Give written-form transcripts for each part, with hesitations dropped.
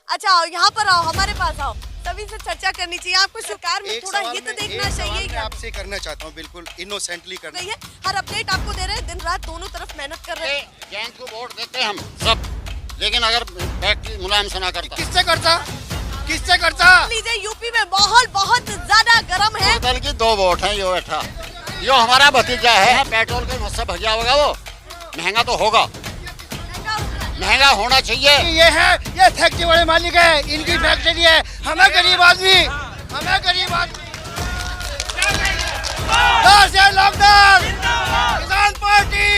अच्छा आओ, यहाँ पर आओ, हमारे पास आओ, सभी से चर्चा करनी चाहिए। आपको सरकार में थोड़ा हित देखना चाहिए। मैं आपसे करना चाहता हूँ, बिल्कुल इनोसेंटली करना है। हर अपडेट आपको दे रहे हैं, दिन रात दोनों तरफ मेहनत कर रहे हैं। जैन को वोट देते हैं हम सब, लेकिन अगर फैक्ट्री मुलायम से ना करता, किससे करता लीजिए, यूपी में माहौल बहुत ज्यादा गर्म है। दल की 2 वोट है। यो हमारा भतीजा है, पेट्रोल के मुझसे भजिया होगा, वो महंगा तो होगा, महंगा होना चाहिए। ये फैक्ट्री वाले मालिक है, इनकी फैक्ट्री है। हमें गरीब आदमी लॉकडाउन किसान पार्टी।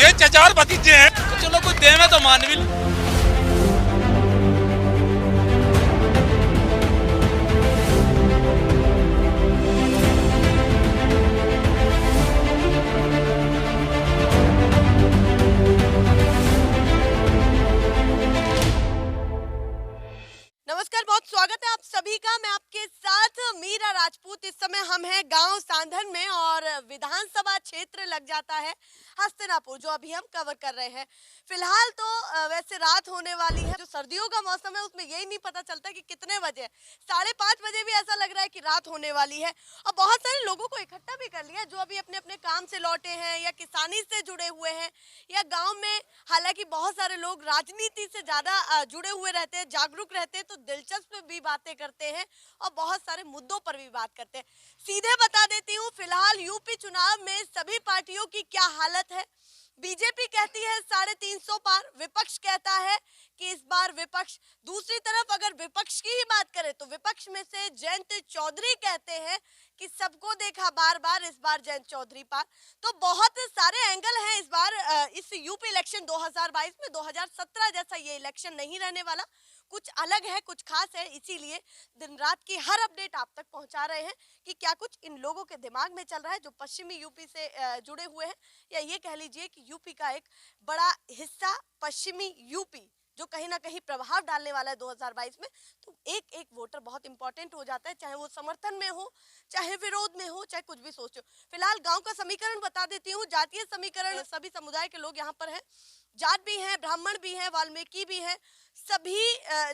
ये चचार भतीजे हैं, तो चलो कुछ देवे तो मानवी। नमस्कार, बहुत स्वागत है आप सभी का। मैं आपके साथ मीरा राजपूत। इस समय हम हैं गांव सांधन में और विधानसभा क्षेत्र लग जाता है हस्तिनापुर, जो अभी हम कवर कर रहे हैं। फिलहाल तो वैसे रात होने वाली है। जो सर्दियों का मौसम है उसमें यही नहीं पता चलता कि कितने बजे, 5:30 बजे भी ऐसा लग रहा है कि रात होने वाली है। और बहुत सारे लोगों को इकट्ठा भी कर लिया, जो अभी अपने अपने काम से लौटे हैं या किसानी से जुड़े हुए हैं, या गाँव में हालांकि बहुत सारे लोग राजनीति से ज्यादा जुड़े हुए रहते हैं, जागरूक रहते हैं, तो दिलचस्प भी बातें करते हैं और बहुत सारे मुद्दों पर भी बात करते हैं। सीधे बता देती हूँ, फिलहाल यूपी चुनाव में सभी पार्टियों की क्या हालत है। बीजेपी कहती है 350 पार, विपक्ष कहता है कि इस बार विपक्ष। दूसरी तरफ अगर विपक्ष की ही बात करें तो विपक्ष में से जयंत चौधरी कहते हैं कि सबको देखा बार बार, इस बार जयंत चौधरी पार। तो बहुत सारे एंगल हैं इस बार इस यूपी इलेक्शन 2022 में। 2017 जैसा ये इलेक्शन नहीं रहने वाला, कुछ अलग है, कुछ खास है। इसीलिए दिन रात की हर अपडेट आप तक पहुंचा रहे हैं कि क्या कुछ इन लोगों के दिमाग में चल रहा है जो पश्चिमी यूपी से जुड़े हुए हैं, या ये कह लीजिए कि यूपी का एक बड़ा हिस्सा पश्चिमी यूपी जो कहीं ना कहीं प्रभाव डालने वाला है 2022 में। तो एक एक वोटर बहुत इंपॉर्टेंट हो जाता है, चाहे वो समर्थन में हो, चाहे विरोध में हो, चाहे कुछ भी सोचो। फिलहाल गांव का समीकरण बता देती हूँ। जातीय समीकरण, सभी समुदाय के लोग यहाँ पर हैं, जाट भी हैं, ब्राह्मण भी हैं, वाल्मीकि भी हैं, सभी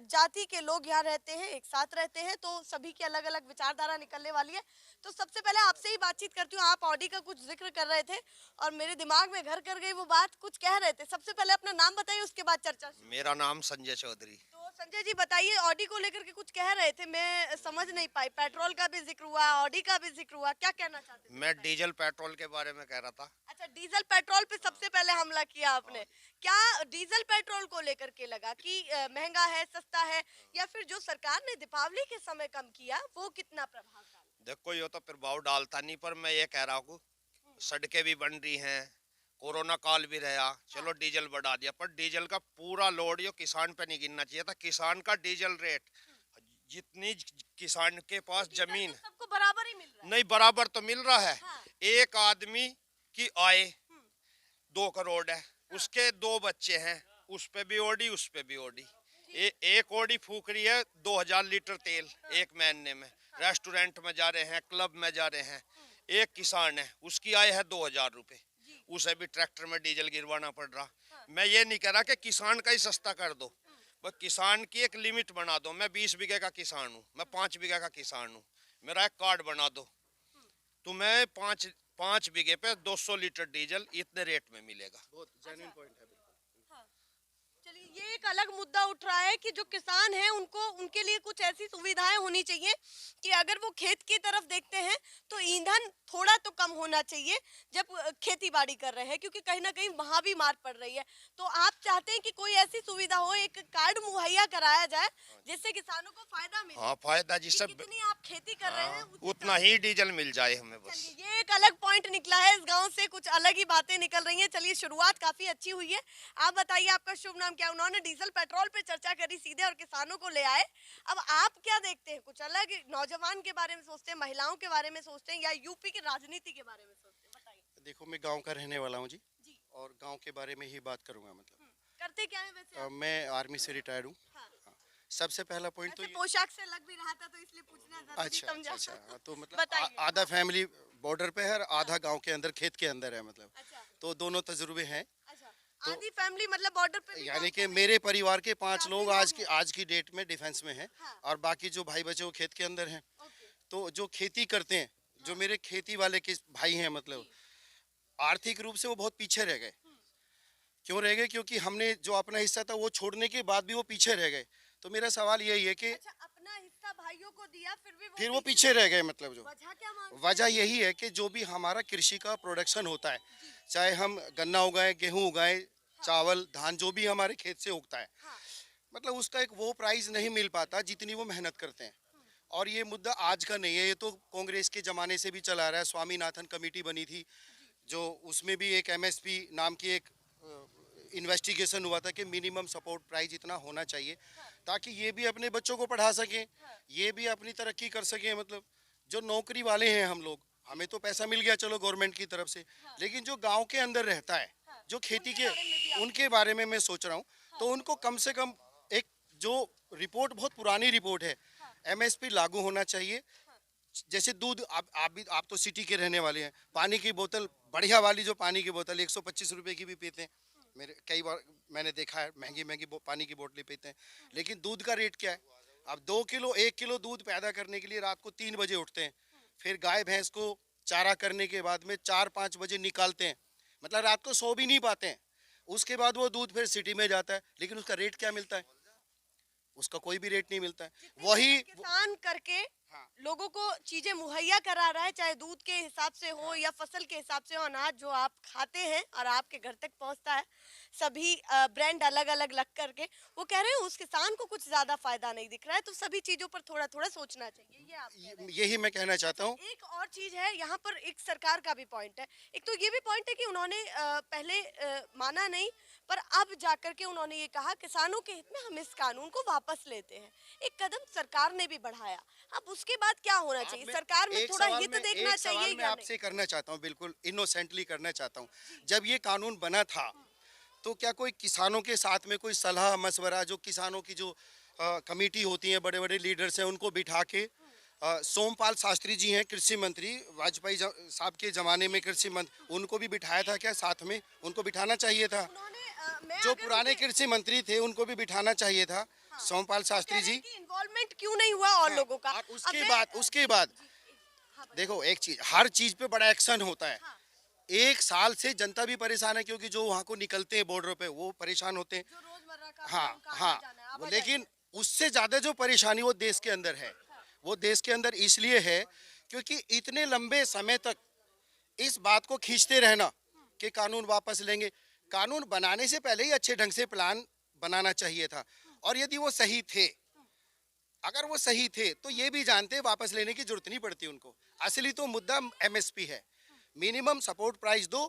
जाति के लोग यहाँ रहते हैं, एक साथ रहते हैं। तो सभी की अलग अलग विचारधारा निकलने वाली है। तो सबसे पहले आपसे ही बातचीत करती हूँ। आप ऑडी का कुछ जिक्र कर रहे थे और मेरे दिमाग में घर कर गई वो बात, कुछ कह रहे थे। सबसे पहले अपना नाम बताइए, उसके बाद चर्चा। मेरा नाम संजय चौधरी। तो संजय जी बताइए, ऑडी को लेकर के कुछ कह रहे थे, मैं समझ नहीं पाई। पेट्रोल का भी जिक्र हुआ, ऑडी का भी जिक्र हुआ, क्या कहना चाहते थे? मैं डीजल पेट्रोल के बारे में कह रहा था। अच्छा, डीजल पेट्रोल पे सबसे पहले हमला किया आपने। क्या डीजल पेट्रोल को लेकर के लगा कि महंगा है, सस्ता है, या फिर जो सरकार ने दीपावली के समय कम किया वो कितना प्रभाव डाला? देखो, ये तो प्रभाव डालता नहीं, पर मैं ये कह रहा हूँ सड़कें भी बन रही हैं, कोरोना काल भी रहा, चलो डीजल बढ़ा दिया, पर डीजल का पूरा लोड ये किसान पे नहीं गिनना चाहिए था। किसान का डीजल रेट, जितनी किसान के पास जमीन, तो सबको बराबर ही मिल रहा है। नहीं, बराबर तो मिल रहा है। हाँ। एक आदमी की आय 2 करोड़ है, उसके 2 बच्चे हैं, उस पे भी ओडी, उस पे भी ओडी। एक ओडी फूक रही है 2000 लीटर तेल एक महीने में। रेस्टोरेंट में जा रहे हैं, क्लब में जा रहे हैं। एक किसान है, उसकी आय है 2000 रुपए, उसे भी ट्रैक्टर में डीजल गिरवाना पड़ रहा। मैं ये नहीं कह रहा कि किसान का ही सस्ता कर दो, बस किसान की एक लिमिट बना दो। मैं 20 बीघे का किसान हूँ, मैं 5 बीघे का किसान हूँ, मेरा एक कार्ड बना दो, तो मैं 5 बीघे पे 200 लीटर डीजल इतने रेट में मिलेगा। बहुत जेन्युइन पॉइंट है। चलिए, ये एक अलग मुद्दा उठ रहा है कि जो किसान हैं उनको, उनके लिए कुछ ऐसी सुविधाएं होनी चाहिए कि अगर वो खेत की तरफ देखते हैं तो ईंधन थोड़ा तो कम होना चाहिए जब खेती बाड़ी कर रहे हैं, क्योंकि कहीं ना कहीं वहां भी मार पड़ रही है। तो आप चाहते हैं कि कोई ऐसी सुविधा हो, एक कार्ड मुहैया कराया जाए जिससे किसानों को फायदा मिले। हाँ, फायदा जिससे जितनी आप खेती कर रहे हैं उतना ही डीजल मिल जाए हमें बस। ये एक अलग पॉइंट निकला है इस गांव से, कुछ अलग ही बातें निकल रही हैं। चलिए, शुरुआत काफी अच्छी हुई है। आप बताइए, आपका शुभ नाम क्या? उन्होंने डीजल पेट्रोल पे चर्चा करी सीधे और किसानों को ले आए। अब आप क्या देखते हैं? कुछ अलग नौजवान के बारे में सोचते हैं, महिलाओं के बारे में सोचते हैं, या यूपी की राजनीति के बारे में सोचते हैं? बताइए। देखो, मैं गांव का रहने वाला हूँ जी, और गांव के बारे में ही बात करूंगा। मतलब करते क्या है वैसे? मैं आर्मी से रिटायर्ड हूँ। हाँ। सबसे पहला पॉइंट तो पोशाक से लग भी रहा था तो इसलिए पूछना जरूरी अच्छा, समझा। अच्छा, तो मतलब आधा फैमिली बॉर्डर पे है और आधा गांव के अंदर, खेत के अंदर है, मतलब तो दोनों तजुर्बे हैं। आधी फैमिली मतलब बॉर्डर पे भी यानी काम कि कर मेरे परिवार के 5 काफी लोग लोग आज की डेट में डिफेंस में हैं हाँ। और बाकी जो भाई बच्चे वो खेत के अंदर हैं। रहे हैं। ओके। तो जो खेती करते हैं, जो मेरे खेती वाले के भाई हैं, मतलब आर्थिक रूप से वो बहुत पीछे रह गए। क्यों रह गए? क्योंकि हमने जो अपना हिस्सा था वो छोड़ने के बाद भी वो पीछे रह गए। तो मेरा सवाल यही है कि अच्छा, अपना हिस्सा भाइयों को दिया फिर वो पीछे रह गए, मतलब जो वजह क्या मांगते वजह यही है कि जो भी हमारा कृषि का प्रोडक्शन होता है, चाहे हम गन्ना उगाएं, गेहूं उगाएं, चावल, धान, जो भी हमारे खेत से उगता है, हाँ। मतलब उसका एक वो प्राइस नहीं मिल पाता जितनी वो मेहनत करते हैं। और ये मुद्दा आज का नहीं है, ये तो कांग्रेस के ज़माने से भी चला रहा है। स्वामीनाथन कमेटी बनी थी, जो उसमें भी एक एमएसपी नाम की एक इन्वेस्टिगेशन हुआ था कि मिनिमम सपोर्ट प्राइस इतना होना चाहिए ताकि ये भी अपने बच्चों को पढ़ा सकें, ये भी अपनी तरक्की कर सकें। मतलब जो नौकरी वाले हैं हम लोग, हमें तो पैसा मिल गया चलो गवर्नमेंट की तरफ से, लेकिन जो गांव के अंदर रहता है, जो खेती के, उनके बारे में मैं सोच रहा हूँ। तो उनको कम से कम एक जो रिपोर्ट, बहुत पुरानी रिपोर्ट है, एमएसपी लागू होना चाहिए। जैसे दूध, आप तो सिटी के रहने वाले हैं, पानी की बोतल, बढ़िया वाली जो पानी की बोतल 125 रुपए की भी पीते हैं। मेरे कई बार मैंने देखा है, महंगी महंगी पानी की बोतलें पीते हैं, लेकिन दूध का रेट क्या है? अब 2 किलो 1 किलो दूध पैदा करने के लिए रात को 3 बजे उठते हैं, फिर गाय भैंस को चारा करने के बाद में 4-5 बजे निकालते हैं, मतलब रात को सो भी नहीं पाते हैं। उसके बाद वो दूध फिर सिटी में जाता है, लेकिन उसका रेट क्या मिलता है? उसका कोई भी रेट नहीं मिलता है। वही किसान करके लोगों को चीजें मुहैया करा रहा है, चाहे दूध के हिसाब से हो या फसल के हिसाब से हो। अनाज जो आप खाते हैं और आपके घर तक पहुंचता है, सभी ब्रांड अलग अलग लग करके, वो कह रहे हैं उस किसान को कुछ ज्यादा फायदा नहीं दिख रहा है। तो सभी चीजों पर थोड़ा थोड़ा सोचना चाहिए, ये आप कह रहे हैं। यही मैं कहना चाहता हूँ। एक और चीज है, यहाँ पर एक सरकार का भी पॉइंट है। एक तो ये भी पॉइंट है कि उन्होंने पहले माना नहीं, पर अब जाकर के उन्होंने ये कहा किसानों के हित में हम इस कानून को वापस लेते हैं। एक कदम सरकार ने भी बढ़ाया। अब उसके बाद क्या होना चाहिए? सरकार में थोड़ा हित देखना चाहिए मैं आपसे करना चाहता हूँ, बिल्कुल इनोसेंटली करना चाहता हूँ। जब ये कानून बना था तो क्या कोई किसानों के साथ में कोई सलाह मशवरा, जो किसानों की जो कमेटी होती है, बड़े बड़े लीडर्स हैं, उनको बिठा के, सोमपाल शास्त्री जी हैं कृषि मंत्री, वाजपेयी साहब के ज़माने में कृषि मंत्री, उनको भी बिठाया था क्या साथ में? उनको बिठाना चाहिए था। जो पुराने कृषि मंत्री थे उनको भी बिठाना चाहिए था, सोमपाल शास्त्री जी। इन्वॉल्वमेंट क्यों नहीं हुआ और लोगों का? और उसके बाद देखो, एक चीज, हर चीज पे बड़ा एक्शन होता है। एक साल से जनता भी परेशान है, क्योंकि जो वहाँ को निकलते हैं बॉर्डर पे वो परेशान होते हैं। जो रोजमर्रा का हाँ काम, हाँ, आना जाना है, लेकिन उससे ज्यादा जो परेशानी वो देश के अंदर है, वो देश के अंदर इसलिए है क्योंकि इतने लंबे समय तक इस बात को खींचते रहना कि कानून वापस लेंगे। कानून बनाने से पहले ही अच्छे ढंग से प्लान बनाना चाहिए था। और यदि वो सही थे, अगर वो सही थे, तो ये भी जानते वापस लेने की जरूरत नहीं पड़ती उनको। असली तो मुद्दा एमएसपी है, मिनिमम सपोर्ट प्राइस दो,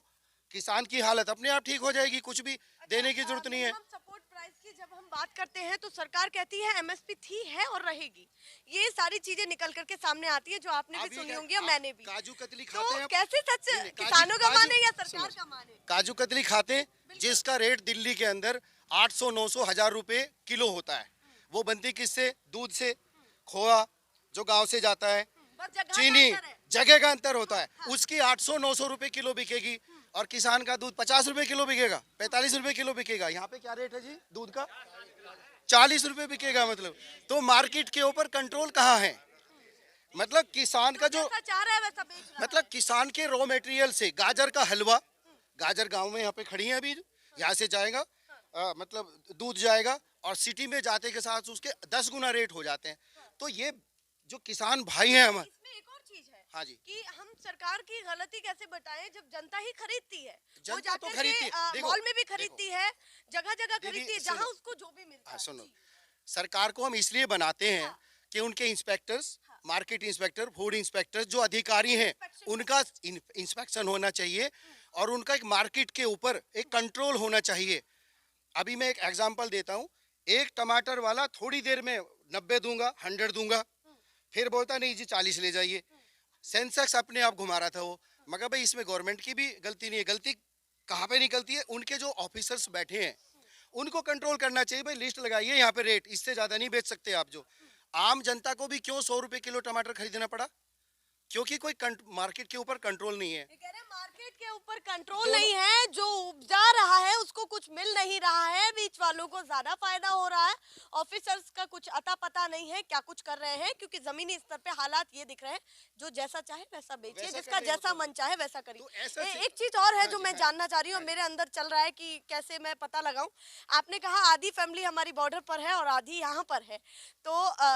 किसान की हालत अपने आप ठीक हो जाएगी, कुछ भी देने की जरूरत नहीं है। सपोर्ट प्राइस की जब हम बात करते हैं तो सरकार कहती है एमएसपी थी, है और रहेगी। ये सारी चीजें निकल करके सामने आती है, जो आपने भी सुनी होंगी और मैंने भी। काजू कतली खाते हैं तो आप? कैसे सच नहीं, किसानों का काजू- माने या सुनो, सरकार का माने? काजू कतली खाते हैं, जिसका रेट दिल्ली के अंदर 800, 900, 1000 रुपए किलो होता है। वो बनती किससे? दूध से। खोआ जो गांव से जाता है, बस जगह का चीनी, अंतर है। जगह का अंतर होता है। उसकी 800, 900 रुपए किलो बिकेगी, और किसान का दूध 50 रुपए किलो बिकेगा, 45 रुपए किलो बिकेगा। यहाँ पे क्या रेट है जी दूध का? 40 रुपए बिकेगा। मतलब तो मार्केट के ऊपर कंट्रोल कहाँ है? मतलब किसान का जो, जैसा चाह रहा है वैसा बेच रहा है। मतलब किसान के रॉ मटेरियल से, गाजर का हलवा, गाजर गांव में यहाँ पे खड़ी है अभी, यहाँ से जाएगा, मतलब दूध जाएगा, और सिटी में जाते के साथ उसके 10 गुना रेट हो जाते हैं। तो ये जो किसान भाई हैं हमारे। इसमें एक और चीज है, हाँ जी, कि हम सरकार की गलती कैसे बताएं जब जनता ही खरीदती है। वो जनता तो जाकर खरीदती के, है। देखो, मॉल में भी खरीदती है, जगह जगह दीदी, खरीदती है, जहाँ सुनो। उसको जो भी मिलता है। सुनो, जी। सरकार को हम इसलिए बनाते हैं कि उनके inspectors, market inspector, food inspector जो अधिकारी हैं, उनका इंस्पेक्शन होना चाहिए, और उनका एक मार्केट के ऊपर एक कंट्रोल होना चाहिए। अभी मैं एक एग्जांपल देता हूँ। एक टमाटर वाला थोड़ी देर में 90 दूंगा, 100 दूंगा, फिर बोलता नहीं जी 40 ले जाइए। सेंसेक्स अपने आप घुमा रहा था वो। मगर भाई इसमें गवर्नमेंट की भी गलती नहीं है। गलती कहाँ पे निकलती है? उनके जो ऑफिसर्स बैठे हैं उनको कंट्रोल करना चाहिए। भाई लिस्ट लगाइए, यहाँ पे रेट इससे ज्यादा नहीं बेच सकते आप। जो आम जनता को भी क्यों 100 रुपए किलो टमाटर खरीदना पड़ा? क्योंकि कोई मार्केट के ऊपर कंट्रोल नहीं है। ये कह रहे हैं मार्केट मार्केट के ऊपर कंट्रोल नहीं है, जो उपजा रहा है उसको कुछ मिल नहीं रहा है, बीच वालों को ज्यादा फायदा हो रहा है, ऑफिसर्स का कुछ अता पता नहीं है क्या कुछ कर रहे हैं, क्योंकि जमीनी स्तर पे हालात ये दिख रहे हैं, जो जैसा चाहे वैसा बेचे, वैसा जिसका करे जैसा मतलब। मन चाहे वैसा करिए। तो ऐसा एक चीज और है हाँ जो जी, मैं हाँ जी, जानना चाह रही हूँ, हाँ मेरे अंदर चल रहा है कि कैसे मैं पता लगाऊं। आपने कहा आधी फैमिली हमारी बॉर्डर पर है और आधी यहाँ पर है, तो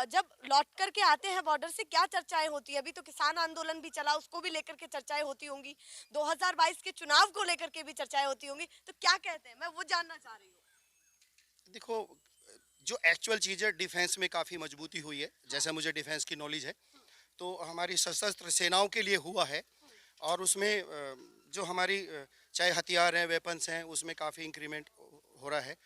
जब लौट करके आते हैं बॉर्डर से क्या चर्चाएं होती है? अभी तो किसान आंदोलन भी चला, उसको भी लेकर के चर्चाएं होती होंगी, 2022 के चुनाव को लेकर के भी चर्चाएं होती होंगी, तो क्या कहते हैं, मैं वो जानना चाह रही हूँ। देखो, जो एक्चुअल चीज़ है, डिफेंस में काफ़ी मजबूती हुई है, जैसा मुझे डिफेंस की नॉलेज है, तो हमारी सशस्त्र सेनाओं के लिए हुआ है, और उसमें जो हमारी चाहे हथियार हैं, वेपन्स हैं, उसमें काफ़ी इंक्रीमेंट हो रहा है।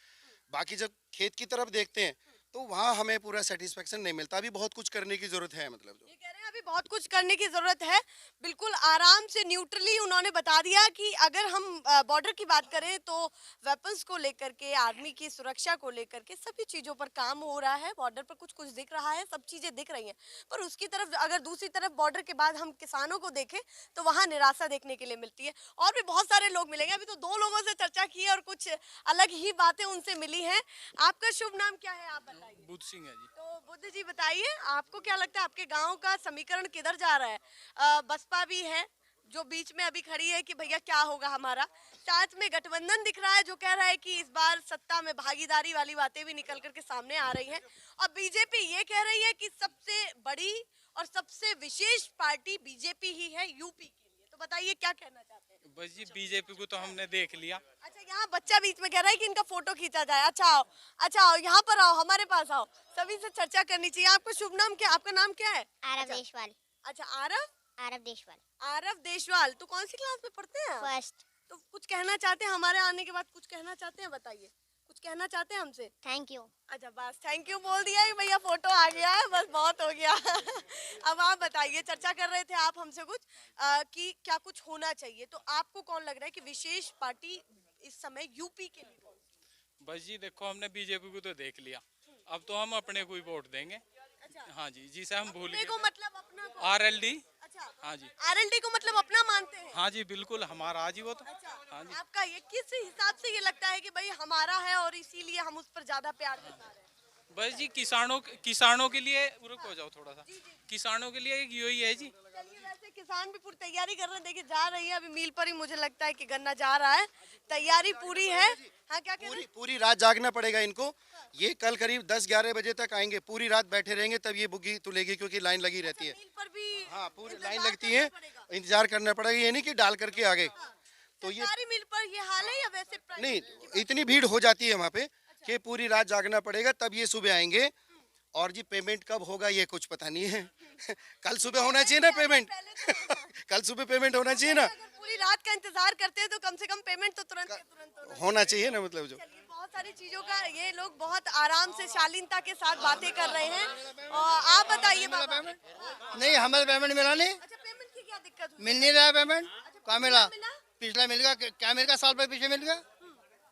बाकी जब खेत की तरफ देखते हैं तो वहाँ हमें पूरा सेटिस्फेक्शन नहीं मिलता, अभी बहुत कुछ करने की ज़रूरत है, मतलब ये कह रहे हैं अभी बहुत कुछ करने की जरूरत है, बिल्कुल आराम से न्यूट्रली उन्होंने बता दिया कि अगर हम बॉर्डर की बात करें तो वेपन्स को लेकर के, आर्मी की सुरक्षा को लेकर के सभी चीजों पर काम हो रहा है, बॉर्डर पर कुछ कुछ दिख रहा है, सब चीजें दिख रही हैं, पर उसकी तरफ अगर दूसरी तरफ बॉर्डर के बाद हम किसानों को देखें तो वहाँ निराशा देखने के लिए मिलती है। और भी बहुत सारे लोग मिलेंगे, अभी तो 2 लोगों से चर्चा की है और कुछ अलग ही बातें उनसे मिली हैं। आपका शुभ नाम क्या है, आप बताइए। बुद्ध सिंह है जी। तो बुद्ध जी बताइए, आपको क्या लगता है आपके गांव का समीकरण किधर जा रहा है? बसपा भी है जो बीच में अभी खड़ी है कि भैया क्या होगा हमारा, साथ में गठबंधन दिख रहा है जो कह रहा है कि इस बार सत्ता में भागीदारी वाली बातें भी निकल करके सामने आ रही हैं, और बीजेपी ये कह रही है कि सबसे बड़ी और सबसे विशेष पार्टी बीजेपी ही है यूपी के लिए। तो बताइए क्या कहना चाहते हैं। बस जी बीजेपी को तो हमने देख लिया। अच्छा, यहाँ बच्चा बीच में कह रहा है कि इनका फोटो खींचा जाए। अच्छा आओ, अच्छा आओ, यहाँ पर आओ, हमारे पास आओ, सभी से चर्चा करनी चाहिए। आपका शुभ नाम क्या, आपका नाम क्या है? आरव देशवाल। अच्छा, आरव आरव देशवाल। आरव देशवाल, तो कौन सी क्लास में पढ़ते हैं आप? फर्स्ट। तो कुछ कहना चाहते हैं हमारे आने के बाद, कुछ कहना चाहते हैं, बताइए कुछ कहना चाहते हैं हमसे। Thank you. अच्छा, बस थैंक यू बोल दिया कि भैया फोटो आ गया है, बस बहुत हो गया। अब आप बताइए, चर्चा कर रहे थे आप हमसे कुछ कि क्या कुछ होना चाहिए, तो आपको कौन लग रहा है कि विशेष पार्टी इस समय यूपी के लिए कौन सी? बस जी देखो हमने बीजेपी को तो देख लिया, अब तो हम अपने को ही वोट देंगे। अच्छा, हाँ जी, जिसे हम भूल अपने गए को मतलब अपना कौन? आरएलडी। अच्छा, हाँ जी, आरएलडी को मतलब अपना मानते हैं? हाँ जी बिल्कुल हमारा आज ही वो तो। अच्छा, हाँ जी। आपका ये किस हिसाब से ये लगता है कि भाई हमारा है और इसीलिए हम उस पर ज्यादा प्यार जता रहे हैं? बस जी किसानों के लिए, रुको जाओ थोड़ा सा, किसानों के लिए एक यही है जी। चलिए, वैसे किसान भी पूरी तैयारी कर रहे हैं, देखिए जा रही है अभी मील पर ही, मुझे लगता है कि गन्ना जा रहा है, तैयारी पूरी है। हाँ, क्या कह रहे हैं? पूरी रात जागना पड़ेगा इनको। ये कल करीब 10-11 बजे तक आएंगे, पूरी रात बैठे रहेंगे, तब ये बुग्गी तुलेगी, क्योंकि लाइन लगी रहती है। मील पर भी हाँ, पूरी इंतजार लाइन लगती है, करना पड़ेगा। इंतजार करना पड़ेगा, ये नहीं कि डाल करके आगे। तो ये सरकारी मिल पर ये हाल है या वैसे नहीं, प्राइवेट? इतनी भीड़ हो जाती है वहाँ पे कि पूरी रात जागना पड़ेगा, तब ये सुबह आएंगे। और जी पेमेंट कब होगा ये कुछ पता नहीं है। कल सुबह होना चाहिए ना पेमेंट। कल सुबह पेमेंट होना चाहिए ना, अगर पूरी रात का इंतजार करते हैं तो कम से कम पेमेंट तो तुरंत के तुरंत होना होना चाहिए ना, मतलब जो। चलिए, बहुत सारी चीजों का ये लोग बहुत आराम से शालीनता के साथ बातें कर रहे हैं, और आप बताइए बाबा। नहीं, हमें पेमेंट मिला नहीं, अच्छा, पेमेंट की क्या दिक्कत हुई? मिल नहीं रहा पेमेंट। कहाँ मिला? मिला? पिछला मिल गया, क्या मिल गया? साल भर पीछे मिल गया,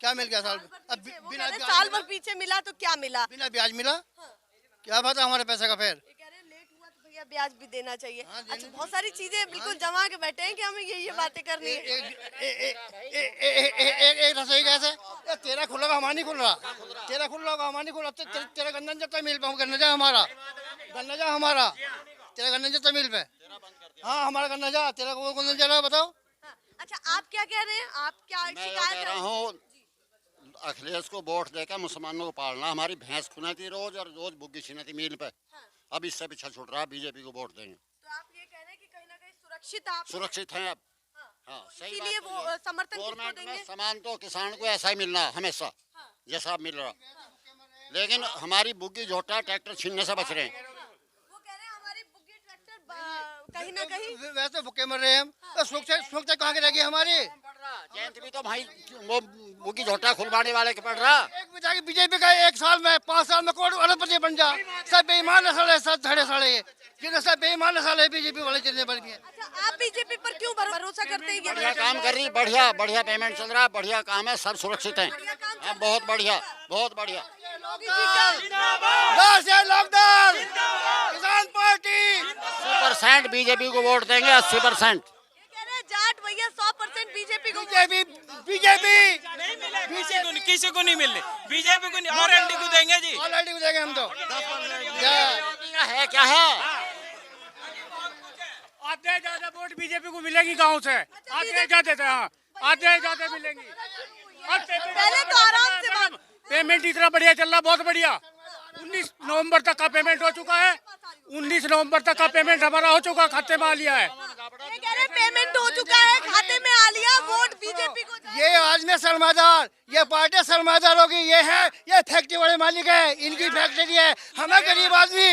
क्या मिल गया? साल भर अब वो बिना कह रहे ब्याज साल मिला? भर पीछे मिला तो क्या मिला? बिना ब्याज मिला, क्या बात है हमारे पैसे का? फिर ये कह रहे हैं लेट हुआ तो भैया ब्याज भी देना चाहिए। हाँ, अच्छा, बहुत सारी चीजें बिल्कुल जमा के बैठे हैं कि हमें ये बातें करनी है। एक रसोई गैस है, तेरा खुला होगा, हमारा नहीं खुल रहा। तेरा खुला होगा, हमारा नहीं खुल रहा। तेरा गन्ना जब तक मिल पाऊँ, गन्ना जा हमारा, गन्ना जा हमारा, तेरा गन्ना जब तक मिल पे। हाँ, हमारा गन्ना जा, तेरा को गन्ना जा रहा है, बताओ। हाँ, अच्छा, आप क्या कह रहे हैं, आप क्या मैं ये शिकायत कह कर रहा रहे हैं? हूँ, अखिलेश को वोट देकर मुसलमानों को पालना। हमारी भैंस खुनाती रोज और रोज बुग्गी छिनाती मील पे, अब इससे पीछा छूट रहा, बीजेपी को वोट देंगे। तो आप ये कह रहे हैं कि कहीं ना कहीं सुरक्षित आप सुरक्षित हैं अब। हाँ, हाँ, सही इसीलिए बात वो तो ये। समर्थन किसको गवर्नमेंट देंगे? में सामान तो किसान को ऐसा ही मिलना हमेशा, जैसा मिल रहा, लेकिन हमारी बुग्गी झोटा ट्रैक्टर छीनने से बच रहे हैं। वो कह रहे हैं हमारी बुग्गी ट्रैक्टर कहीं ना कहीं वैसे भूखे मर रहे हैं हम, सुरक्षा कहाँ की रहेगी हमारी? जयंत भी तो भाई वो बुग्गी झोटा खुलवाने वाले के पड़ रहा। एक बचा के बीजेपी का 1 साल में 5 साल में करोड़ अरबपति बन जा। सब बेईमान नस्ल है, सब धड़े साले, ये सब बेईमान नस्ल है बीजेपी वाले जितने बन गए। अच्छा, आप बीजेपी पर क्यों भरोसा करते हैं? बढ़िया काम कर रही, बढ़िया बढ़िया पेमेंट चल रहा है, बढ़िया काम है, सब सुरक्षित हैं। हाँ, बहुत बढ़िया, बहुत बढ़िया। लॉकडाउन, किसान पार्टी 80% बीजेपी को वोट देंगे, 80%। ये कह रहे हैं जाट भैया 100% बीजेपी बीजेपी नहीं मिले, किसी को नहीं मिले, बीजेपी को नहीं, आरएलडी को देंगे जी। ऑलरेडी को देंगे हम तो है क्या है? आधे ज्यादा वोट बीजेपी को मिलेगी गांव से, आधे ज्यादा, हाँ आधे ज्यादा मिलेंगी। पहले तो आराम से बात। पेमेंट इतना बढ़िया चल रहा, बहुत बढ़िया। 19 नवंबर तक का पेमेंट हो चुका है, 19 नवंबर तक का पेमेंट हमारा हो चुका, खाते में आ लिया है। ये कह रहे पेमेंट हो चुका है, खाते में आ लिया, वोट बीजेपी को जाएगा। ये आज में सरमादार, ये पार्टी सरमादार होगी, ये है, ये फैक्ट्री वाले मालिक है, इनकी फैक्ट्री है। हमें गरीब आदमी,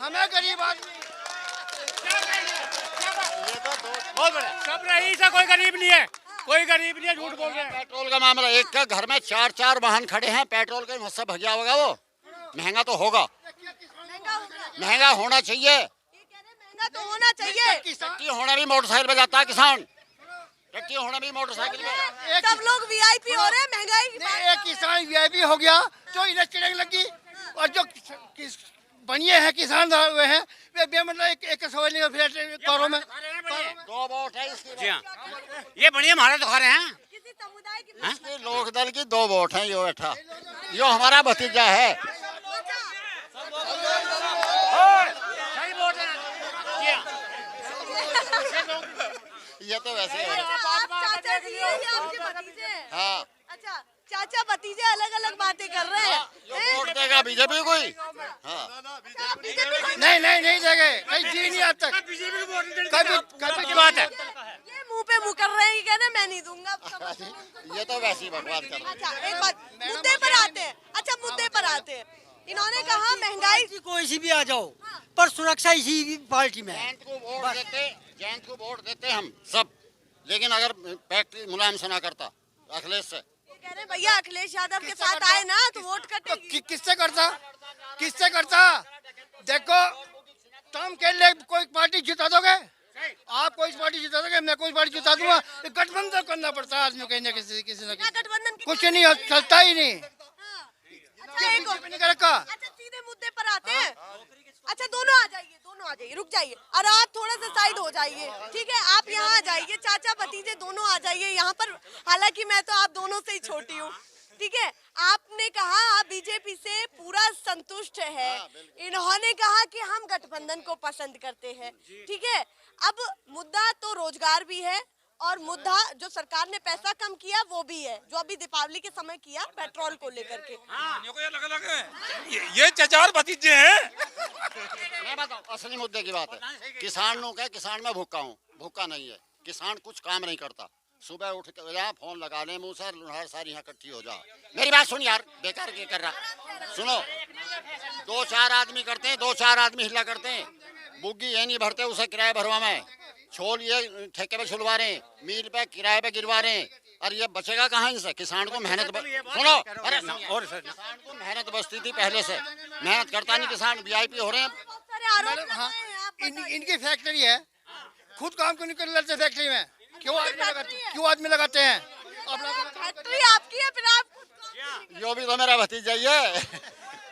हमें गरीब आदमी बहुत बढ़िया। सब रही से कोई गरीब नहीं है, कोई गरीब नहीं है, झूठ बोल रहे हैं। पेट्रोल का मामला, एक का घर में 4-4 वाहन खड़े हैं, पेट्रोल का हिस्सा भगिया होगा, वो महंगा तो होगा, महंगा होगा। महंगा होना चाहिए। ये कह रहे महंगा तो होना चाहिए। टट्टी होना भी मोटरसाइकिल पे जाता है किसान, टट्टी होना भी मोटरसाइकिल पे। सब लोग वीआईपी हो रहे हैं, महंगाई की बात एक किसान वीआईपी हो गया तो इन्हें चिड़क लगी, और जो बनिए हैं किसान हुए हैं वे बेमतलब एक सवाल कारों में 2 वोट है इसकी। जी हाँ, ये बढ़िया हमारे तो खा रहे हैं। किसी समुदाय की इसके लोकदल की 2 वोट है, यो बैठा, यो हमारा भतीजा है। सही वोट है। जी हाँ। ये तो वैसे ही है। आप चाचा जी हैं या आपके भतीजे हैं? हाँ, अच्छा, चाचा भतीजे अलग अलग बातें कर रहे हैं। यो वोट देगा बीजेपी को ही। हाँ, बीजेपी को नहीं देंगे, कहीं जी नहीं आज तक, कभी की बात है। ये मुंह पे मुंह कर रहे हैं, कहने मैं नहीं दूंगा। ये तो वैसे ही बकवास कर रहे हैं। अच्छा, एक बात, मुद्दे पर आते हैं। अच्छा, मुद्दे पर आते हैं। इन्होंने कहा महंगाई कोई सी भी आ जाओ, पर सुरक्षा इसी पार्टी में है। जयंत को वोट देते हम सब, लेकिन अगर फैक्ट्री मुलायम से ना करता अखिलेश से। ये कह रहे हैं, भैया अखिलेश यादव के साथ आए ना तो वोट कटेगी। किससे करता देखो, तुम के लिए कोई पार्टी जिता दोगे, आप कोई पार्टी जिता दोगे, मैं कोई पार्टी जिता दूंगा, गठबंधन करना पड़ता है आदमी, कहीं ना किसी ना बिना गठबंधन के कुछ नहीं चलता ही नहीं। अच्छा, एक और- नहीं कर रखा। अच्छा, सीधे मुद्दे पर आते हैं। अच्छा, दोनों आ जाइए, रुक जाइए, और आप थोड़ा सा साइड हो जाइए, ठीक है? आप यहाँ आ जाइए, चाचा भतीजे दोनों आ जाइए यहाँ पर। हालांकि मैं तो आप दोनों से ही छोटी हूँ, ठीक है? आपने कहा आप बीजेपी से पूरा संतुष्ट है, इन्होंने कहा कि हम गठबंधन को पसंद करते हैं, ठीक है? अब मुद्दा तो रोजगार भी है, और मुद्दा जो सरकार ने पैसा कम किया वो भी है, जो अभी दीपावली के समय किया पेट्रोल को लेकर के। ये चचार भतीजे हैं। मैं बताऊं, असली मुद्दे की बात है। किसानों का, किसान में भूखा हूँ, भूखा नहीं है। किसान कुछ काम नहीं करता, सुबह उठ कर यहाँ फोन लगा ले मुँह से, लुहार सारी यहाँ इकट्ठी हो जा। मेरी बात सुन यार, बेकार के कर रहा, सुनो। 2-4 आदमी करते हैं, 2-4 आदमी हिला करते हैं, बुग्गी ये नहीं भरते, उसे किराया भरवा में, छोल ये ठेके पे छुलवा रहे हैं, मील पे किराए पे गिरवा रहे हैं। और ये बचेगा कहाँ इनसे? किसान को मेहनत सुनो, अरे और किसान को मेहनत बचती थी पहले से, मेहनत करता नहीं किसान, वीआईपी हो रहे हैं। बहुत सारे आरोप मैडम, हाँ, लगाए हैं, आप बताइए। इनकी फैक्ट्री है, खुद काम क्यों नहीं कर लेते फैक्ट्री में? क्यों आदमी लगाते हैं? फैक्ट्री आपकी है, फिर आप खुद काम- यो भी तो मेरा भतीजा ही है।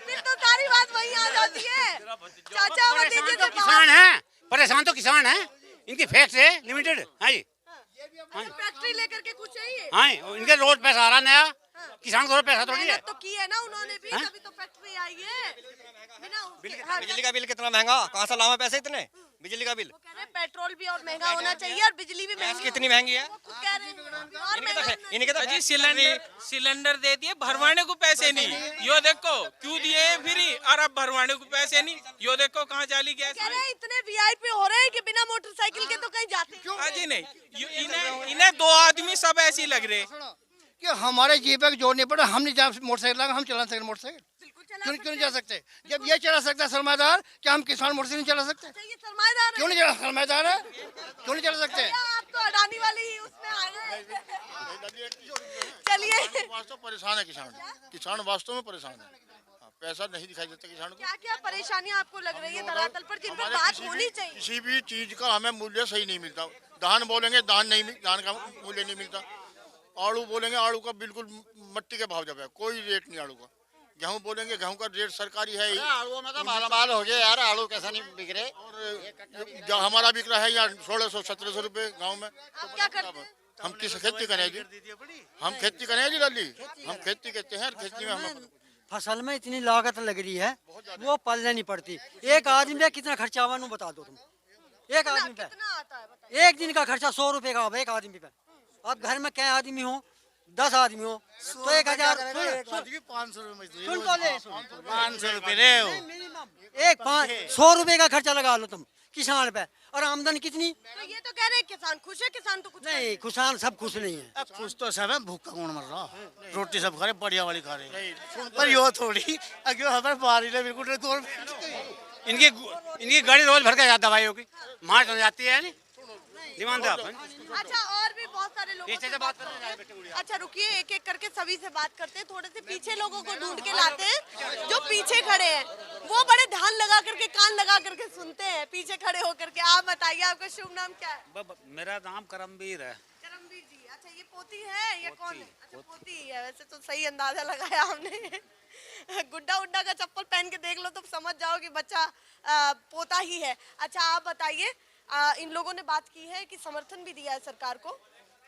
फिर तो सारी बात वहीं आ जाती है। चाचा भतीजे से किसान है, परेशान तो किसान है, इनकी फैक्ट्री है लिमिटेड। हाँ जी, फैक्ट्री लेकर के कुछ चाहिए। हाँ इनके रोज पैसा आ रहा नया, किसान को रोज पैसा थोड़ी है। मेहनत तो की है ना उन्होंने भी, तभी तो फैक्ट्री आई है। बिना उसके- हाँ, बिजली का बिल कितना महंगा, कहाँ से लावा पैसे इतने? बिजली का बिल वो कह रहे हैं पेट्रोल भी और महंगा होना चाहिए और बिजली भी महंगी कितनी महंगी है? वो खुद कह रहे हैं और महंगा होना इनके तो जी सिलेंडर दे दिए, भरवाने को पैसे नहीं। यो देखो क्यों दिए फ्री, और अब भरवाने को पैसे नहीं। यो देखो कहाँ जाली गैस। कह रहे हैं इतने वीआईपी हो रहे हैं कि बिना मोटरसाइकिल के तो कहीं जाते क्यों? हाँ जी नहीं, इन्हें 2 आदमी सब ऐसे ही लग रहे। कि हमारे जीप पे जोड़ने पड़े, हम नहीं जा मोटरसाइकिल लगा, हम चला सकते मोटरसाइकिल, बिल्कुल चला क्यों सकते नहीं जा सकते? जब ये चला सकता है सरमादार, क्या हम किसान मोटरसाइकिल नहीं चला सकते? हैं। ये सरमाएदार क्यों है। नहीं चला सरमादार है, क्यों नहीं चला सकते? भैया, आप तो अडानी वाली ही उसमें आ गए। चलिए, वास्तव परेशान है किसान वास्तव में परेशान है। हाँ, पैसा नहीं दिखाई देता किसान को। क्या क्या परेशानियां आपको लग रही है धरातल पर, जिन पर बात होनी चाहिए? किसी भी चीज का हमें मूल्य सही नहीं मिलता। धान बोलेंगे धान का मूल्य नहीं मिलता, आड़ू बोलेंगे आड़ू का बिल्कुल मट्टी के भाव जब है, कोई रेट नहीं आड़ू का। गेहूँ बोलेंगे गेहूँ का रेट सरकारी है ही। आड़ू में तो मालामाल हो गया यार, आड़ू कैसा नहीं बिक रहे। और जो हमारा बिक रहा है यहाँ 1600-1700 रुपये गाँव में। आप क्या करते हैं? हम किस खेती करें जी? हम खेती करें जी लाली? हम खेती कहते हैं, खेती में हम फसल में इतनी लागत लग रही है वो पलने नहीं पड़ती। एक आदमी पे कितना खर्चा हुआ बता दो तुम। एक आदमी पे कितना आता है बताइए? एक दिन का खर्चा 100 रुपए का एक आदमी पे। अब घर में क्या आदमी हो, 10 आदमी हो तो 1000 500 रुपए सुन तो ले, 500 रुपए रे एक 100 रुपए का खर्चा लगा लो तुम किसान पे, और आमदनी कितनी? तो ये तो कह रहे हैं किसान खुश है, किसान तो कुछ नहीं, किसान सब खुश नहीं है। कुछ तो सब है, भूखा कौन मर रहा? रोटी सब खा रहे, बढ़िया वाली खा रहे, पर यो थोड़ी अगर हमारे बारी ले बिल्कुल तोड़। इनकी गाड़ी रोज भर के जाता दवाइयों की मार तो जाती है नहीं ईमानदार। अच्छा, और भी बहुत सारे लोग अच्छा रुकिए, एक एक करके सभी से बात करते हैं। थोड़े से पीछे लोगों को ढूंढ के लाते हैं जो पीछे खड़े हैं, वो बड़े ध्यान लगा करके कान लगा करके सुनते हैं पीछे खड़े होकर के। आप बताइए, आपका शुभ नाम क्या है? मेरा नाम करमवीर है। करमवीर जी, अच्छा ये पोती है या कौन है? अच्छा पोती ही है, वैसे तो सही अंदाजा लगाया हमने। गुड्डा उड्डा का चप्पल पहन के देख लो तो समझ जाओ कि बच्चा पोता ही है। अच्छा आप बताइए, इन लोगों ने बात की है कि समर्थन भी दिया है सरकार को,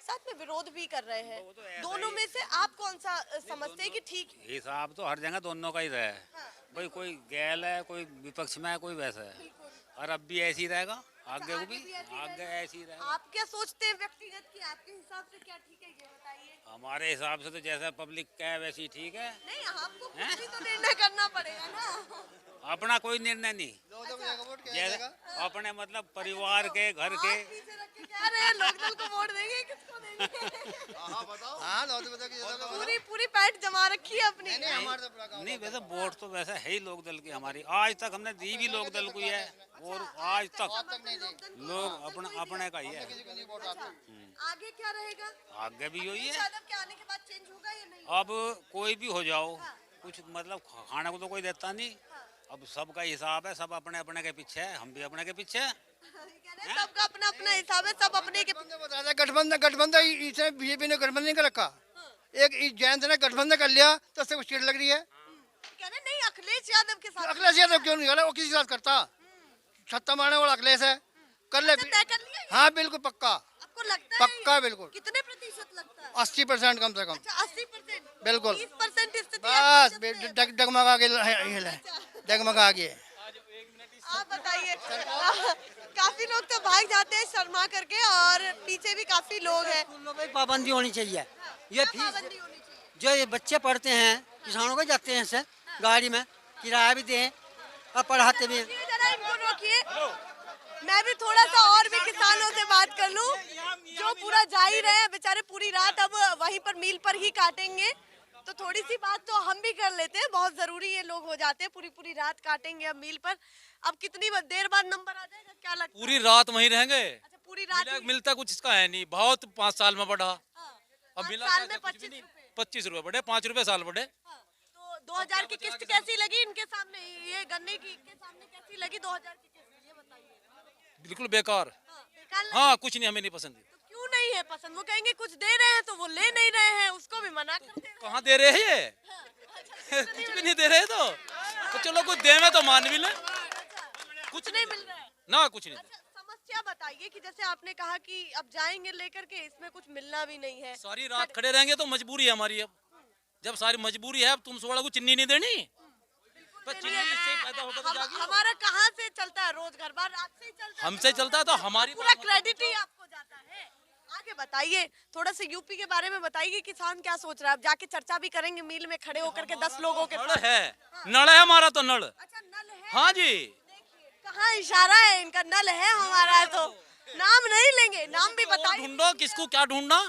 साथ में विरोध भी कर रहे हैं, दोनों में से आप कौन सा समझते हैं कि ठीक? हिसाब तो हर जगह दोनों का ही रहा है। भाई कोई गैल है, कोई विपक्ष में है, कोई वैसा है, और अब भी ऐसे ही रहेगा, आगे को भी आगे ऐसे ही रहेगा। आप क्या सोचते हैं व्यक्तिगत कि आपके हिसाब से क्या ठीक है, ये बताइए? हमारे हिसाब से तो जैसा पब्लिक का है वैसे ही ठीक है। नहीं, आपको खुद ही तो निर्णय करना पड़ेगा ना। अपना कोई निर्णय नहीं, जैसा अपने मतलब परिवार के, घर के। पीछे रख के कह रहे हैं लोकदल को वोट देंगे, किसको देंगे? पूरी पैंट जमा रखी है अपनी। नहीं वैसे वोट तो वैसा है ही लोक दल की हमारी, आज तक हमने दी भी लोक दल को ही है, और आज तक लोग अपने का ही है। आगे क्या रहेगा? आगे भी यही है। यादव के आने के बाद चेंज होगा या नहीं? अब कोई भी हो जाओ, कुछ मतलब खाने को तो कोई देता नहीं। अब सबका हिसाब है, सब अपने अपने के पीछे है, हम भी अपने के पीछे है। सबका अपना अपना हिसाब है, सब अपने के। गठबंधन इसे बीजेपी ने गठबंधन कर रखा, एक जयंत ने गठबंधन कर लिया तो उससे कुछ चिड़ लग रही है। कह रहे नहीं अखिलेश यादव के साथ। अखिलेश यादव क्यों नहीं करे? वो किसी के साथ करता? छत्ता मारने वाला अखिलेश है, कर ले। तय कर लिया? हाँ बिल्कुल पक्का, आपको लगता है? पक्का बिल्कुल। कितने प्रतिशत लगता है? 80% कम से कम। अच्छा 80%? बिल्कुल। 20% स्थिति बस डगमगा के डगमगा गए। आप बताइए। काफी लोग तो भाग जाते हैं शर्मा करके, और पीछे भी काफी लोग हैं। पाबंदी होनी चाहिए। ये फीस जो ये बच्चे पढ़ते हैं, किसानों को जाते हैं से गाड़ी में किराया भी दें और पढ़ाते भी हैं। जरा इनको रोकिए, मैं भी थोड़ा सा और भी किसानों से बात कर लूं जो पूरा जा ही रहे हैं बेचारे, पूरी रात अब वहीं पर मील पर ही काटेंगे। तो थोड़ी सी बात तो हम भी कर लेते हैं, बहुत जरूरी ये लोग हो जाते हैं, पूरी रात काटेंगे अब मील पर। अब कितनी देर बाद नंबर आ जाएगा, क्या लगता है? पूरी रात वहीं रहेंगे। अच्छा पूरी रात मिलता कुछ इसका है नहीं, बहुत 5 साल में बढ़ा। अब मिला साल में 25 रुपए बढ़े, 5 रुपए साल बढ़े। तो 2000 की किस्त कैसी लगी इनके सामने, ये गन्ने की के सामने कैसी लगी 2000 की किस्त, ये बताइए? बिल्कुल बेकार। बेकार लगी? हाँ कुछ नहीं, हमें नहीं पसंद। तो क्यों नहीं है पसंद? वो कहेंगे कुछ दे रहे हैं तो वो ले नहीं रहे हैं, उसको भी मना करते हैं। कहाँ दे रहे हैं ये? कुछ भी नहीं दे रहे तो चलो कुछ दे में तो मान भी ले। कुछ नहीं मिल रहा है ना, कुछ नहीं। समस्या बताइए कि जैसे आपने कहा कि अब जाएंगे लेकर के, इसमें कुछ मिलना भी नहीं है। सारी रात खड़े रहेंगे तो मजबूरी है हमारी। अब जब सारी मजबूरी है, अब तुम सोड़ा को चिन्नी नहीं देनी, चिन्नी इससे पैदा होकर तो जाएगी। हमारा कहाँ से चलता है रोजगार? बार आपसे ही चलता है, हमसे चलता है तो हमारी पूरा क्रेडिट ही आपको जाता है। आगे बताइए, थोड़ा सा यूपी के बारे में बताइए, किसान क्या सोच रहा है? अब जाके चर्चा भी करेंगे मील में खड़े होकर के 10 लोगों के नल है, नल है हमारा तो नल। अच्छा नल है? हाँ जी। कहाँ इशारा है इनका, नल है हमारा, तो नाम नहीं लेंगे, नाम भी बताइए। ढूंढो किसको क्या ढूंढना,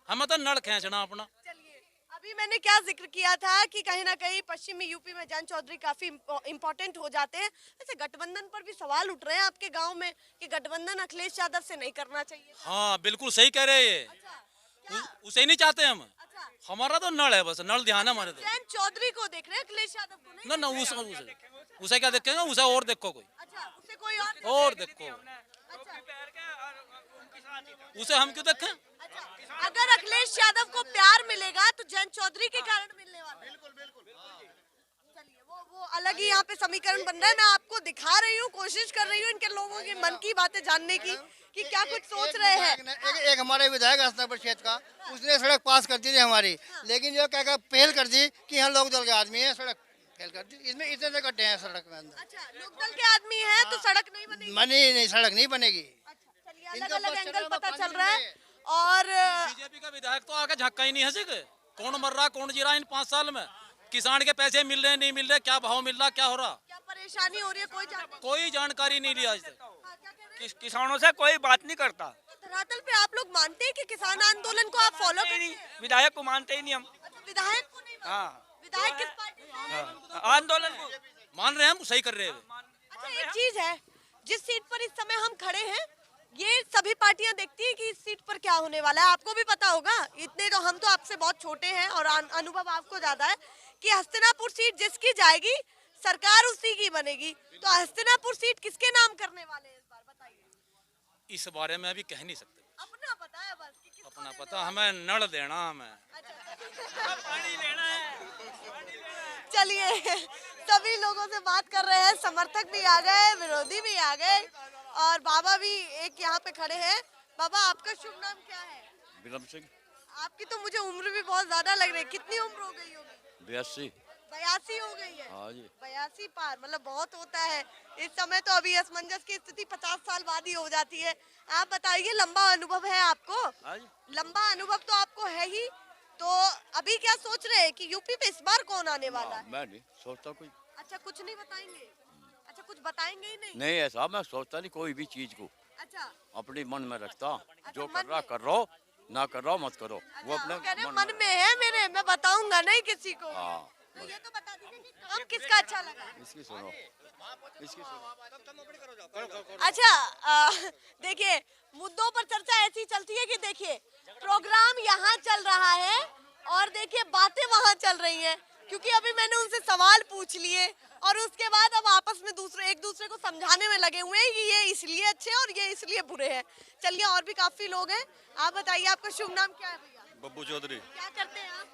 हमें तो नल खींचना अपना। चलिए, अभी मैंने क्या जिक्र किया था कि कहीं ना कहीं पश्चिमी यूपी में जन चौधरी काफी इम्पोर्टेंट हो जाते हैं। वैसे गठबंधन पर भी सवाल उठ रहे हैं आपके गांव में कि गठबंधन अखिलेश यादव से नहीं करना चाहिए। हाँ बिल्कुल सही कह रहे हैं ये। उसे ही नहीं चाहते हम। अच्छा, हमारा तो नल है, बस नल ध्यान है हमारे तो। जैन चौधरी को देख रहे हैं, अखिलेश यादव को नहीं? ना उसे क्या देखेंगे, उसे और देखो कोई। अच्छा, उसे कोई और देखो, उसे हम क्यों देखें? अच्छा, अगर अखिलेश यादव को प्यार मिलेगा तो जैन चौधरी के कारण मिलने वाला है। बिल्कुल। चलिए, वो अलग ही यहाँ पे समीकरण बन रहा है। मैं आपको दिखा रही हूँ, कोशिश कर रही हूँ इनके लोगों के मन की बातें जानने की कि क्या कुछ सोच रहे हैं। एक हमारे विधायक हस्तिनापुर क्षेत्र का, उसने सड़क पास कर दी थी हमारी, लेकिन जो क्या पहल कर दी कि यहाँ लोक दल के आदमी है, सड़क फेल कर दी। इसमें इतने से गड्ढे हैं सड़क में अंदर। अच्छा, लोकदल के आदमी हैं तो सड़क नहीं बनेगी? नहीं, सड़क नहीं बनेगी। अच्छा, चलिए अलग अलग एंगल पता चल रहा है। और बीजेपी का विधायक तो आगे झक्का ही नहीं है सिर्फ। कौन मर रहा कौन जी रहा इन 5 साल में? किसान के पैसे मिल रहे नहीं मिल रहे, क्या भाव मिल रहा, क्या हो रहा, क्या परेशानी हो रही है, कोई जानकारी नहीं ली आज तक। किसानों से कोई बात नहीं करता। धरातल पे आप लोग मानते हैं कि किसान आंदोलन को आप फॉलो करते हैं? विधायक को मानते ही नहीं हम। अच्छा, विधायक को नहीं मानते? हाँ, विधायक किस पार्टी से हैं? आंदोलन को मान रहे हैं हम, सही कर रहे हैं। अच्छा, एक चीज है, जिस सीट पर इस समय हम खड़े हैं, ये सभी पार्टियां देखती हैं कि इस सीट पर क्या होने वाला है। आपको भी पता होगा, इतने तो हम तो आपसे बहुत छोटे हैं और अनुभव आपको ज्यादा है कि हस्तिनापुर सीट जिसकी जाएगी सरकार उसी की बनेगी। तो हस्तिनापुर सीट किसके नाम करने वाले हैं इस बार, बताइए। इस बारे में अभी कह नहीं सकते। अपना पता है बस कि किसको अपना देने पता वाले हमें, नड़ देना हमें। अच्छा। पानी लेना है। चलिए, सभी लोगों से बात कर रहे हैं, समर्थक भी आ गए, विरोधी भी आ गए और बाबा भी एक यहाँ पे खड़े हैं। बाबा, आपका शुभ नाम क्या है? विक्रम सिंह। आपकी तो मुझे उम्र भी बहुत ज्यादा लग रही है, कितनी उम्र हो गई होगी? 82। 82 हो गई है? हाँ जी। 82 पार, मतलब बहुत होता है इस समय। तो अभी असमंजस की स्थिति 50 साल बाद ही हो जाती है। आप बताइए, लंबा अनुभव है आपको? हाँ जी। लंबा अनुभव तो आपको है ही, तो अभी क्या सोच रहे हैं कि यूपी पे इस बार कौन आने वाला है? मैं नहीं सोचता कोई। अच्छा, कुछ नहीं बताएंगे? अच्छा, कुछ बताएंगे ही नहीं? नहीं, ऐसा मैं सोचता नहीं कोई भी चीज को। अच्छा, अपने मन में रखता, जो मन कर रहा में? कर रहा, ना कर रहा मत करो। वो अच्छा, अपने वो कह रहे हैं, मन मन में है मेरे, मैं बताऊंगा नहीं किसी को। हाँ, तो ये तो बता दीजिए कि काम किसका अच्छा लगा? इसकी सुनो, इसकी सुनो। अच्छा, देखिए, मुद्दों पर चर्चा ऐसी चलती है कि देखिए, प्रोग्राम यहाँ चल रहा है और देखिए बातें वहाँ चल रही हैं, क्योंकि अभी मैंने उनसे सवाल पूछ लिए और उसके बाद अब आपस में एक दूसरे को समझाने में लगे हुए हैं कि ये इसलिए अच्छे हैं और ये इसलिए बुरे हैं। चलिए, और भी काफी लोग हैं। आप बताइए, आपका शुभ नाम क्या है भैया? बब्बू चौधरी। क्या करते हैं आप?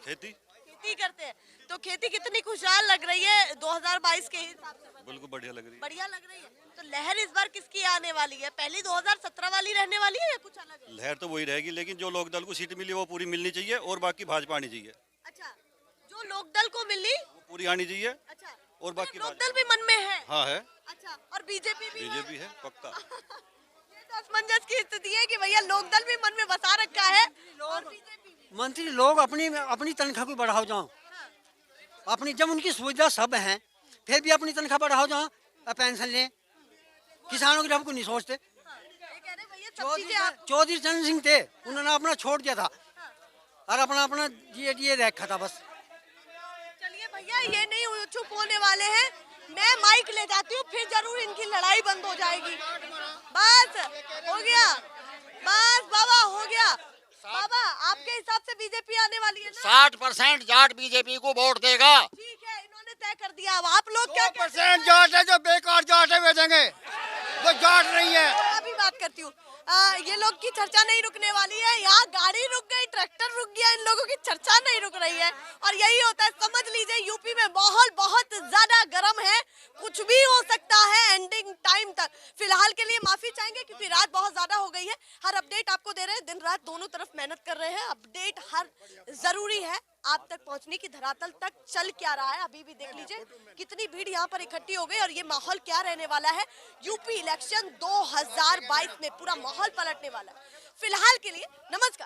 खेती। खेती करते हैं। तो खेती कितनी खुशहाल लग रही है 2022 के हिसाब से? बिल्कुल बढ़िया लग रही है। बढ़िया लग रही है। तो लहर इस बार किसकी आने वाली है? पहली 2017 वाली रहने वाली है या कुछ अलग है? लहर तो वही रहेगी, लेकिन जो लोकदल को सीट मिली वो पूरी मिलनी चाहिए और बाकी भाजपा आनी चाहिए। अच्छा, जो लोकदल को मिली वो पूरी आनी चाहिए अच्छा, और बाकी लोकदल भी मन में है? हाँ है। अच्छा, और बीजेपी भी है? बीजेपी है पक्का। ये तो असमंजस की स्थिति है कि भैया लोकदल भी मन में बसा रखा है और बीजेपी भी। मंत्री लोग अपनी अपनी तनख्वाह को बढ़ाओ जाओ, अपनी जब उनकी सुविधा सब है फिर भी अपनी तनख्वाह बढ़ाओ जाओ, पेंशन ले। किसानों की को नहीं सोचते। ये कह रहे भैया सब चीजें आप चौधरी चरण सिंह थे, उन्होंने अपना छोड़ दिया था और अपना अपना ये रखा था बस। चलिए भैया, ये नहीं चुप होने वाले हैं, मैं माइक ले जाती हूँ, फिर जरूर इनकी लड़ाई बंद हो जाएगी। बस हो गया, बस बाबा हो गया। बाबा, आपके हिसाब से बीजेपी आने वाली है ना? 60% जाट बीजेपी को वोट देगा। ठीक है, इन्होंने तय कर दिया। अब आप लोग क्या कहते हैं? 2% जाट है, जो बेकार जाट है वे देंगे, जो जाट नहीं है। अभी बात करती हूँ। ये लोग की चर्चा नहीं रुकने वाली है। यहाँ गाड़ी रुक गई, ट्रैक्टर रुक गया, इन लोगों की चर्चा नहीं रुक रही है। और यही होता है, समझ लीजिए यूपी में माहौल बहुत ज्यादा गर्म है, कुछ भी हो सकता है एंडिंग टाइम तक। फिलहाल के लिए माफी चाहेंगे क्योंकि रात बहुत ज्यादा हो गई है। हर अपडेट आपको दे रहे हैं, दिन रात दोनों तरफ मेहनत कर रहे हैं। अपडेट हर जरूरी है आप तक पहुंचने की। धरातल तक चल क्या रहा है अभी भी देख लीजिए, कितनी भीड़ यहाँ पर इकट्ठी हो गई और ये माहौल क्या रहने वाला है। यूपी इलेक्शन 2022 में पूरा माहौल पलटने वाला है। फिलहाल के लिए नमस्कार।